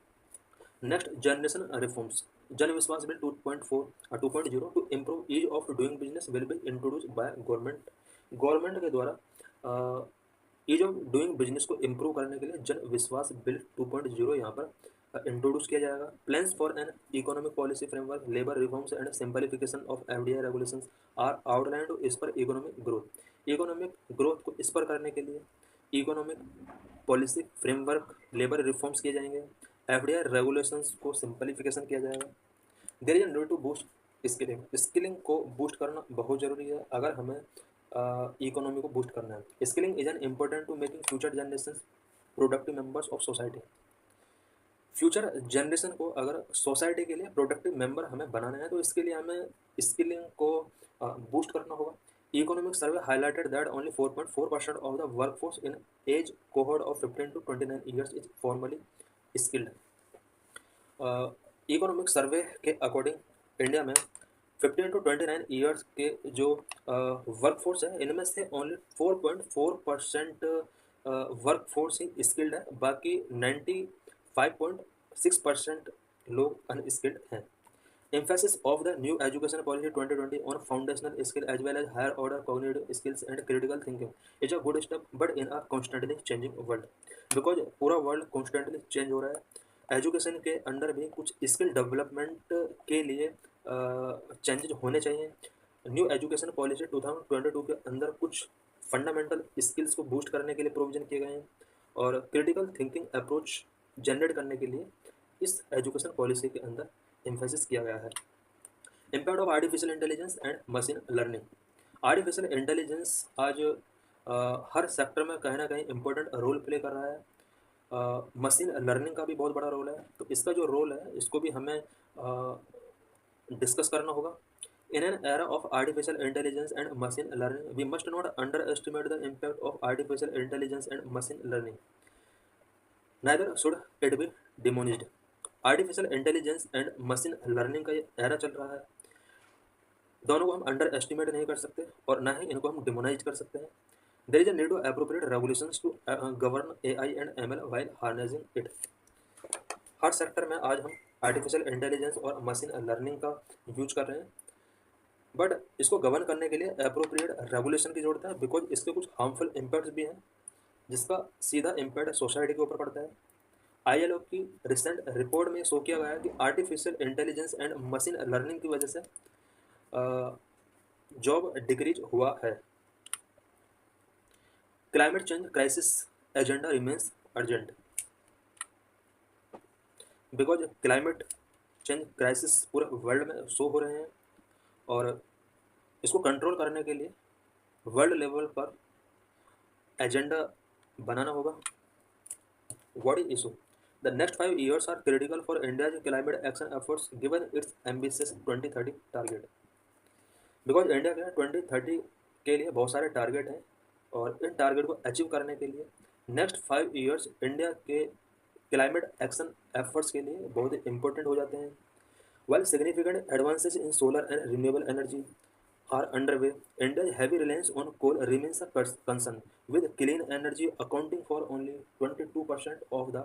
Next generation reforms Jan Vishwas bill 2.0 to improve ease of doing business will be introduce by government. Government के द्वारा ईज ऑफ डूइंग बिजनेस को इम्प्रूव करने के लिए जन विश्वास बिल 2.0 यहाँ पर इंट्रोड्यूस किया जाएगा। Plans for an economic policy framework labour reforms and simplification of FDI regulations are outline to इस पर इकोनॉमिक ग्रोथ। इकोनॉमिक ग्रोथ को इस पर करने के लिए economic policy framework labour reforms किए जाएंगे, एफडीआई रेगुलेशंस को सिंपलीफिकेशन किया जाएगा। There is need to boost skilling. Skilling को बूस्ट करना बहुत ज़रूरी है अगर हमें इकोनॉमी को बूस्ट करना है। Skilling is an important to making future generation productive members of society. Future generation को अगर सोसाइटी के लिए प्रोडक्टिव मेंबर हमें बनाना है तो इसके लिए हमें स्किलिंग को बूस्ट करना होगा। Economic survey highlighted that only 4.4% of the workforce in age cohort of 15 to 29 years is formally skilled. Economic survey के अकॉर्डिंग इंडिया में 15 to 29 ईयर्स के जो वर्कफोर्स है इनमें से ओनली 4.4% वर्कफोर्स ही स्किल्ड है, बाकी 95.6% लोग अनस्किल्ड हैं। Emphasis of the new education policy 2020 on foundational skill as well as higher order cognitive skills and critical thinking is a good step, but in a constantly changing world, because पूरा world constantly change हो रहा है। Education के अंदर भी कुछ skill development के लिए चेंजेस होने चाहिए। न्यू एजुकेशन पॉलिसी 2022 के अंदर कुछ फंडामेंटल स्किल्स को बूस्ट करने के लिए प्रोविजन किए गए हैं और क्रिटिकल थिंकिंग अप्रोच जनरेट करने के लिए इस एजुकेशन पॉलिसी के अंदर एम्फेसिस किया गया है। Impact of artificial intelligence and machine learning. Artificial intelligence आज हर सेक्टर में कहीं ना कहीं इम्पोर्टेंट रोल प्ले कर रहा है। मशीन लर्निंग का भी बहुत बड़ा रोल है, तो इसका जो रोल है इसको भी हमें डिस्कस करना होगा। In an era of artificial intelligence and machine learning, we must not underestimate the impact of artificial intelligence and machine learning. Neither should it be demonized. Artificial intelligence and machine learning का ये era चल रहा है, दोनों को हम under estimate नहीं कर सकते और ना ही इनको हम डिमोनाइज कर सकते हैं। There is a need to appropriate regulations to govern AI and ML while harnessing it. हर सेक्टर में आज हम आर्टिफिशियल इंटेलिजेंस और मशीन लर्निंग का यूज कर रहे हैं, बट इसको गवर्न करने के लिए एप्रोप्रिएट रेगुलेशन की जरूरत है, बिकॉज इसके कुछ हार्मफुल इम्पैक्ट्स भी हैं जिसका सीधा इम्पैक्ट सोसाइटी के ऊपर पड़ता है। आईएलओ की रिसेंट रिपोर्ट में शो किया गया है कि artificial intelligence and machine learning की वजह से जॉब डिक्रीज हुआ है। Climate change crisis agenda remains urgent, because climate change crisis पूरे वर्ल्ड में शो हो रहे हैं, और इसको कंट्रोल करने के लिए वर्ल्ड लेवल पर एजेंडा बनाना होगा। What is issue? The next 5 years are critical for India's climate action efforts given its ambitious 2030 target. Because India के 2030 के लिए बहुत सारे टारगेट हैं, और इन टारगेट को अचीव करने के लिए नेक्स्ट 5 years इंडिया के क्लाइमेट एक्शन एफर्ट्स के लिए बहुत ही इंपॉर्टेंट हो जाते हैं। While significant advances in solar and renewable energy are underway, India's heavy reliance on coal remains a concern, with clean energy accounting for only 22% of the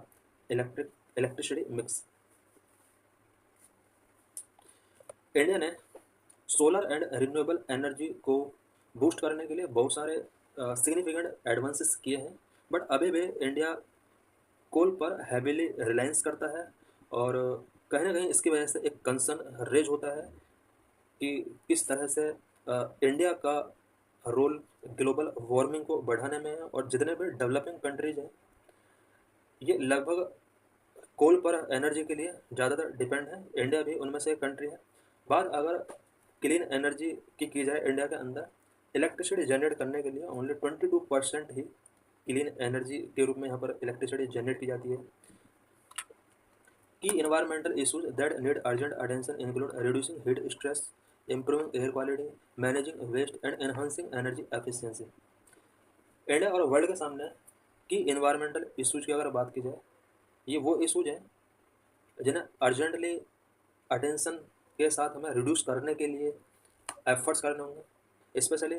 electricity mix. India ने solar and renewable energy को boost करने के लिए बहुत सारे significant advances किए हैं, but अभी भी इंडिया कोल पर हैवीली रिलायंस करता है, और कहीं ना कहीं इसकी वजह से एक कंसर्न रेज होता है कि किस तरह से इंडिया का रोल ग्लोबल वार्मिंग को बढ़ाने में है, और जितने भी डेवलपिंग कंट्रीज हैं ये लगभग कोल पर एनर्जी के लिए ज़्यादातर डिपेंड है। इंडिया भी उनमें से एक कंट्री है। बात अगर क्लीन एनर्जी की जाए, इंडिया के अंदर इलेक्ट्रिसिटी जनरेट करने के लिए ओनली 22% ही क्लीन एनर्जी के रूप में यहाँ पर इलेक्ट्रिसिटी जनरेट की जाती है। की environmental issues that need urgent attention include reducing heat stress, improving air quality, managing waste and enhancing energy efficiency. India और वर्ल्ड के सामने की इन्वायरमेंटल इश्यूज की अगर बात की जाए, ये वो इश्यूज हैं जिन्हें अर्जेंटली अटेंशन के साथ हमें रिड्यूस करने के लिए एफर्ट्स करने होंगे, specially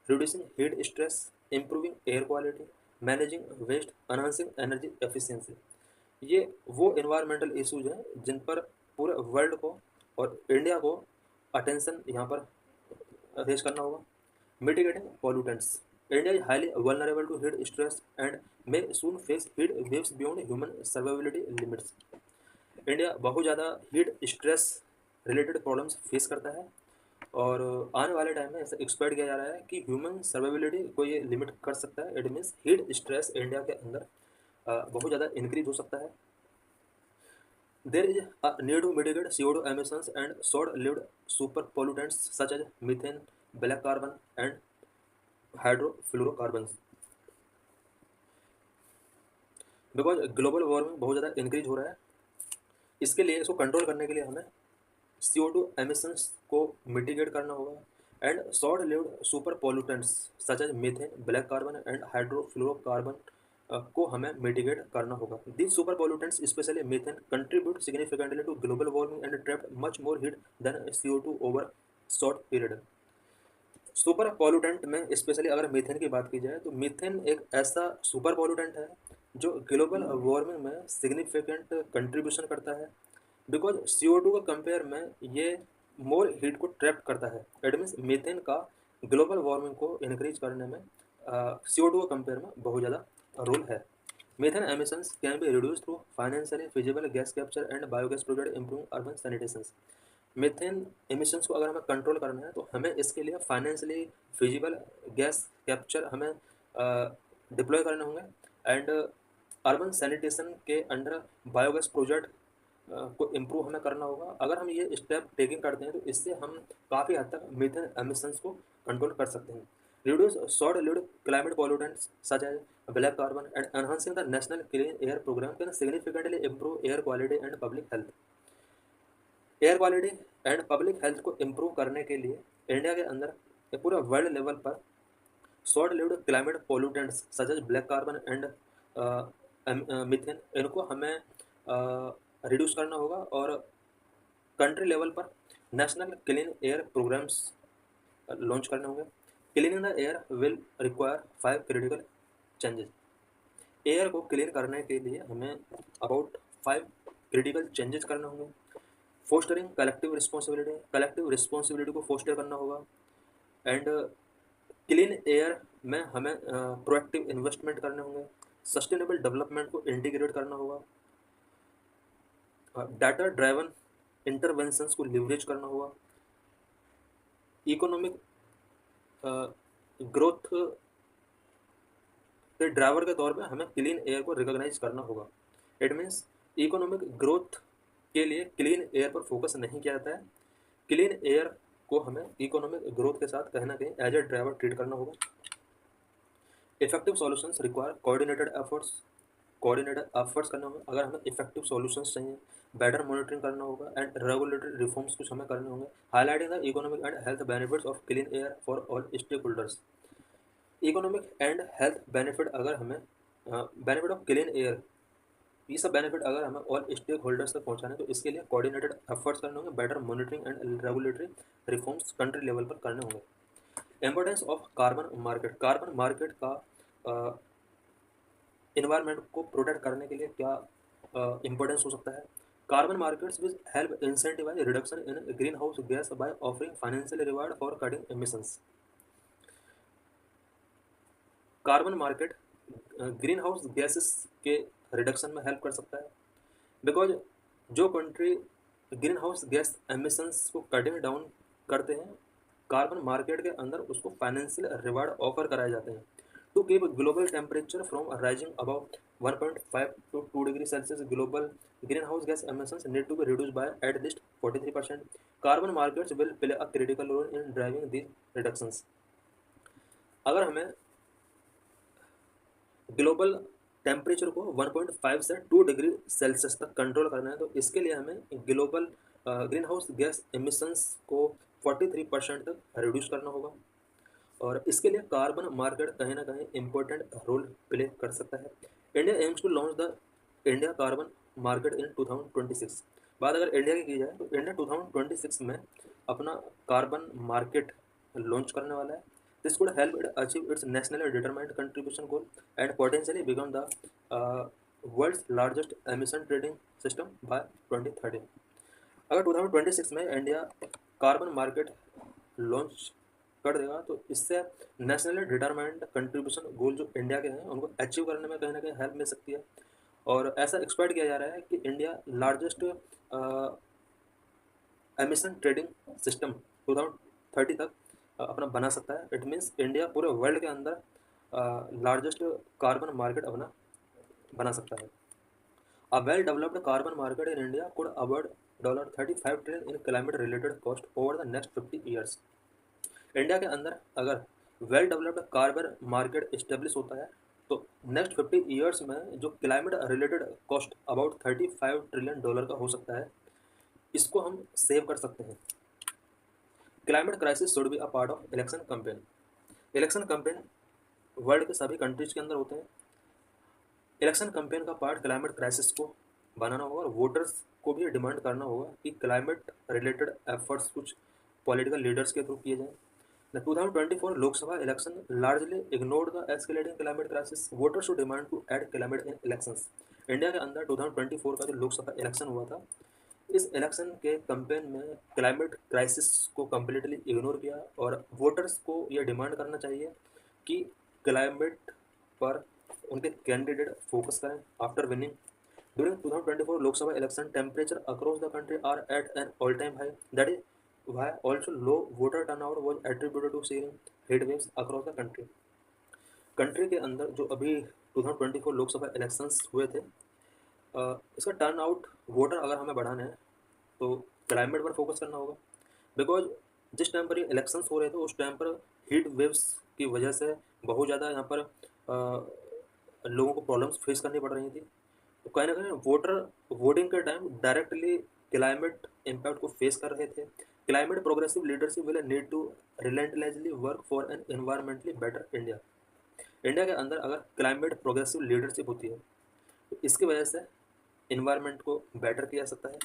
reducing heat stress, improving air quality, managing waste, enhancing energy efficiency. ये वो इन्वायरमेंटल इश्यूज हैं जिन पर पूरे वर्ल्ड को और इंडिया को अटेंशन यहाँ पर रेज करना होगा। Mitigating pollutants, India is highly vulnerable to heat stress and may soon face heat waves beyond human survivability limits. India बहुत ज़्यादा heat stress related problems face करता है, और आने वाले टाइम में ऐसा एक्सपेक्ट किया जा रहा है कि ह्यूमन सर्वाइबिलिटी को ये लिमिट कर सकता है। It means heat stress India के अंदर बहुत ज़्यादा इंक्रीज हो सकता है। There is a need to mitigate CO2 emissions and short-lived super pollutants such as methane, black carbon, and hydrofluorocarbons. Because global warming बहुत ज़्यादा इंक्रीज हो रहा है, इसके लिए इसको कंट्रोल करने के लिए हमें CO2 एमिशंस को मिटिगेट करना होगा, and short lived super pollutants such as methane, black carbon and hydrofluorocarbon को हमें मिटिगेट करना होगा। These super pollutants specially methane contribute significantly to global warming and trap much more heat than CO2 over short period. Super pollutant में specially अगर methane की बात की जाए, तो मीथेन एक ऐसा सुपर पॉल्यूटेंट है जो ग्लोबल वार्मिंग में सिग्निफिकेंट कंट्रीब्यूशन करता है, बिकॉज CO2 के कंपेयर में ये मोर हीट को ट्रैप करता है। इट मीन्स मीथेन का ग्लोबल वार्मिंग को इंक्रीज करने में CO2 के कंपेयर में बहुत ज़्यादा रोल है। Methane emissions can be reduce through financially feasible gas capture and biogas project improve urban sanitation. Methane emissions को अगर हमें कंट्रोल करना है तो हमें इसके लिए फाइनेंशियली फिजिबल गैस कैप्चर हमें डिप्लॉय करने होंगे, एंड अर्बन सैनिटेशन के अंडर बायोगैस प्रोजेक्ट को इम्प्रूव हमें करना होगा। अगर हम ये स्टेप टेकिंग करते हैं तो इससे हम काफ़ी हद तक मीथेन एमिशंस को कंट्रोल कर सकते हैं। Reduce short lived climate pollutants such as black carbon and enhancing the national clean air program can significantly improve air quality and public health. Air quality and public health को improve करने के लिए India के अंदर पूरा world level पर short lived climate pollutants such as black carbon and methane, इनको हमें रिड्यूस करना होगा, और कंट्री लेवल पर national clean air programs launch करने होंगे। Cleaning the air will require 5 critical changes. Air को क्लीन करने के लिए हमें अबाउट 5 क्रिटिकल चेंजेस करने होंगे। फोस्टरिंग कलेक्टिव रिस्पॉन्सिबिलिटी को फोस्टर करना होगा, एंड क्लीन एयर में हमें प्रोएक्टिव इन्वेस्टमेंट करने होंगे। सस्टेनेबल डेवलपमेंट को इंटीग्रेट करना होगा, डाटा ड्राइवन इंटरवेंशंस को लिवरेज करना होगा, इकोनॉमिक ग्रोथ के ड्राइवर के तौर पे हमें क्लीन एयर को रिकॉग्नाइज करना होगा। इट मीन्स इकोनॉमिक ग्रोथ के लिए क्लीन एयर पर फोकस नहीं किया जाता है। क्लीन एयर को हमें इकोनॉमिक ग्रोथ के साथ कहीं ना कहीं एज ए ड्राइवर ट्रीट करना होगा। Effective solutions require coordinated efforts करना होगा। अगर हमें इफेक्टिव सॉल्यूशंस चाहिए, बेटर मॉनिटरिंग करना होगा एंड रेगुलेटरी रिफॉर्म्स कुछ हमें करने होंगे। Highlighting the economic and health benefits of clean air for all stakeholders. Economic and health benefit अगर हमें बेनिफिट ऑफ क्लीन एयर, ये सब बेनिफिट अगर हमें ऑल स्टेक होल्डर्स तक पहुंचाने तो इसके लिए कोऑर्डिनेटेड एफर्ट्स करने होंगे, better monitoring and regulatory reforms country level पर करने होंगे। इम्पोर्टेंस ऑफ कार्बन मार्केट का इन्वायरमेंट को प्रोटेक्ट करने के लिए क्या इम्पोर्टेंस हो सकता है। Carbon markets will help incentivize reduction in greenhouse gas by offering financial reward for cutting emissions. Carbon market greenhouse gases के रिडक्शन में हेल्प कर सकता है, बिकॉज जो country greenhouse gas emissions को कटिंग डाउन करते हैं, carbon market के अंदर उसको फाइनेंशियल रिवार्ड ऑफर कराए जाते हैं। To keep global temperature from rising about 1.5 to 2 degree Celsius, global greenhouse gas emissions need to be reduce by at least 43%। Carbon markets will play a critical role in driving these reductions. अगर हमें global temperature को 1.5 से 2 degree Celsius तक control करना है, तो इसके लिए हमें global greenhouse gas emissions को 43% तक रिड्यूस करना होगा। और इसके लिए कार्बन मार्केट कहीं ना कहीं इम्पोर्टेंट रोल प्ले कर सकता है। India aims to launch the India carbon market in 2026। बात अगर इंडिया की जाए तो इंडिया 2026 में अपना कार्बन मार्केट लॉन्च करने वाला है। This could help it achieve its nationally determined contribution goal and potentially become the world's largest emission trading system by 2030। अगर 2026 में इंडिया कार्बन मार्केट लॉन्च कर देगा तो इससे नेशनली डिटरमाइंड कंट्रीब्यूशन गोल जो इंडिया के हैं उनको अचीव करने में कहीं ना कहीं हेल्प मिल सकती है। और ऐसा एक्सपेक्ट किया जा रहा है कि India largest emission trading system 2030 तक अपना बना सकता है। इट मीन्स इंडिया पूरे वर्ल्ड के अंदर लार्जेस्ट कार्बन मार्केट अपना बना सकता है। A well-developed carbon market in India could award $35 trillion in climate-related cost over the next 50 years. India के अंदर अगर well developed carbon market establish होता है तो नेक्स्ट 50 ईयर्स में जो climate related cost about $35 trillion का हो सकता है, इसको हम सेव कर सकते हैं। Climate crisis should be a part of election campaign. Election campaign world के सभी कंट्रीज के अंदर होते हैं। इलेक्शन कैंपेन का पार्ट क्लाइमेट क्राइसिस को बनाना होगा और वोटर्स को भी डिमांड करना होगा कि क्लाइमेट रिलेटेड एफर्ट्स कुछ पॉलिटिकल लीडर्स के थ्रू किए जाएं। The 2024 Lok Sabha election largely ignored the escalating climate crisis, voters should demand to add climate in elections. India के अंदर 2024 का जो लोकसभा इलेक्शन हुआ था, इस इलेक्शन के कैंपेन में क्लाइमेट क्राइसिस को कम्प्लीटली इग्नोर किया और वोटर्स को यह डिमांड करना चाहिए कि क्लाइमेट पर उनके कैंडिडेट फोकस करें। After winning during 2024 Lok Sabha election, temperature across the country are at an all time high, that is why also low voter turnout was attributed to seeing heat waves across the country. Country के अंदर जो अभी 2024 Lok Sabha elections हुए थे, इसका turn out voter अगर हमें बढ़ाना है तो क्लाइमेट पर फोकस करना होगा। बिकॉज जिस टाइम पर ये इलेक्शंस हो रहे थे उस टाइम पर हीट वेव्स की वजह से बहुत ज़्यादा यहाँ पर लोगों को प्रॉब्लम्स फेस करनी पड़ रही थी। तो कहीं ना कहीं वोटर वोटिंग के टाइम डायरेक्टली क्लाइमेट इम्पैक्ट को फेस कर रहे थे। Climate progressive leadership will need to relentlessly work for an environmentally better India. India के अंदर अगर क्लाइमेट प्रोग्रेसिव लीडरशिप होती है तो इसकी वजह से इन्वायरमेंट को बेटर किया जा सकता है।